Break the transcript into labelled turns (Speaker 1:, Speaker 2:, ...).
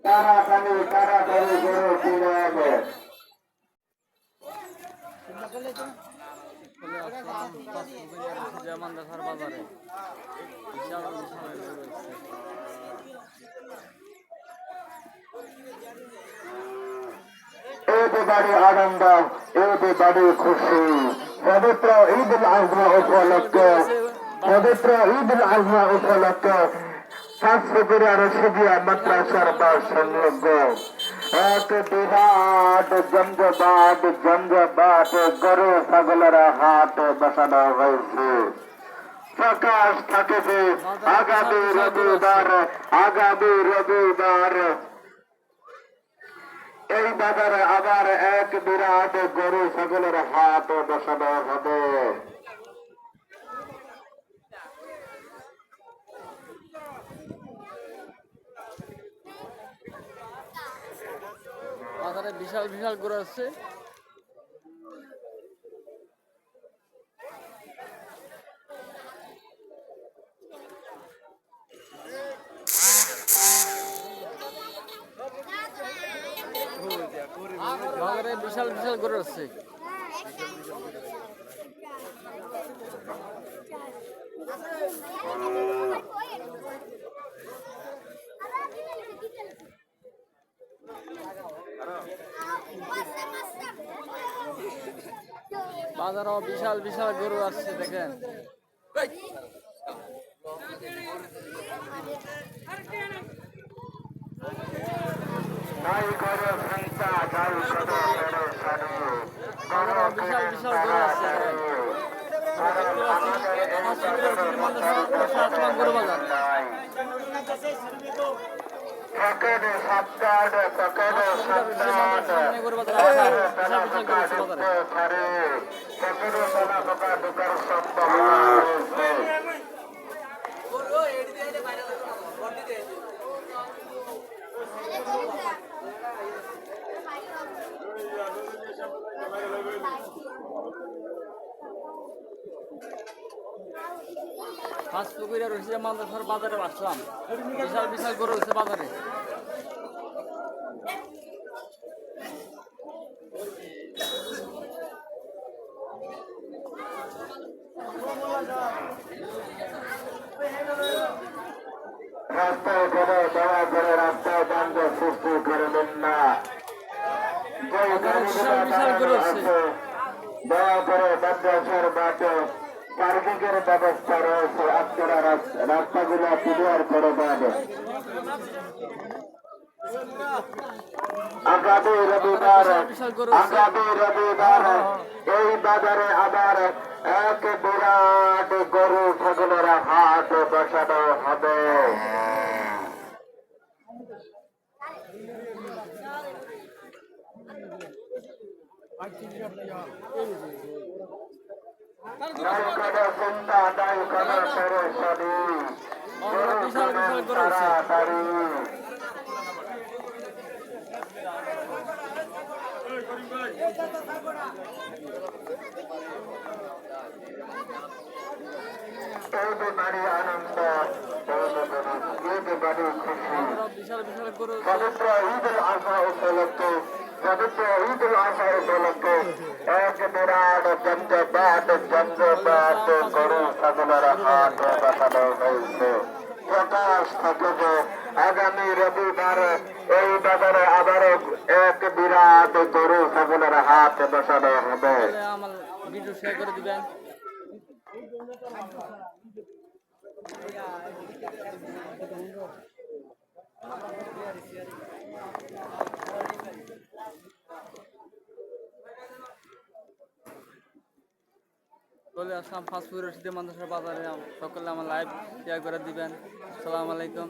Speaker 1: তাড়াতাড়ি তাড়াতাড়ি করে ফিরে হবে।
Speaker 2: যেমন দেখার বাজারে বিশাল বিশাল
Speaker 1: এবারে আনন্দ, এবারে খুশি। পবিত্র ঈদ উল আজহা উপলক্ষে, পবিত্র ঈদ উল আজহা উপলক্ষে শাসপুরের রশিদিয়া মাদ্রাসার বা সংলগ্ন এক বিরাট জমজমাট গরু ছাগলের হাট বসানো হয়েছে। প্রকাশ থাকিবে আগামী রবিবার এই বাজারে আবার এক বিরাট গরু ছাগলের হাট বসানো হবে।
Speaker 2: বাজারে বিশাল বিশাল গরু আছে। বাজারে বিশাল বিশাল গরু আছে। বাজারও বিশাল বিশাল গরু আসছে দেখেন। বিশাল বিশাল গরু আসছে গরু বাজার। ফাঁসপুকুরিয়া রয়েছে মাদ্রাসার বাজারে আসলাম। বিশাল বিশাল গরু রয়েছে বাজারে।
Speaker 1: রাস্তায় করে দয়া করে রাস্তায় যানজট সৃষ্টি করবেন না। দয়া করে মাদ্রাসার মাঠে পার্কিংয়ের ব্যবস্থা রয়েছে, আপনারা রাস্তাগুলো ক্লিয়ার করে দেন। আগামী রবিবার এই বাজারে আবার এক বিরাট গরু ছাগলের হাট বসানো হবে। চিন্তা নাই কোনো পরেশানি, তাড়াতাড়ি বাড়ি আনন্দ, বাড়ি খুশি। পবিত্র ঈদ উল আজহা উপলক্ষে, পবিত্র ঈদ উল আজহা উপলক্ষে এক বিরাট জমজমাট গরু ছাগলের হাট বসানো হয়েছে। প্রকাশ থাকিবে আগামী রবিবার এই বাজারে আবারও এক বিরাট গরু ছাগলের হাট বসানো হবে।
Speaker 2: ভিডিও শেয়ার করে দিবেন। চলে আসলাম ফাঁসপুকুরিয়া রশিদিয়া মাদ্রাসার বাজারে। সকলে আমার লাইভ শেয়ার করে দিবেন। আসসালামু আলাইকুম।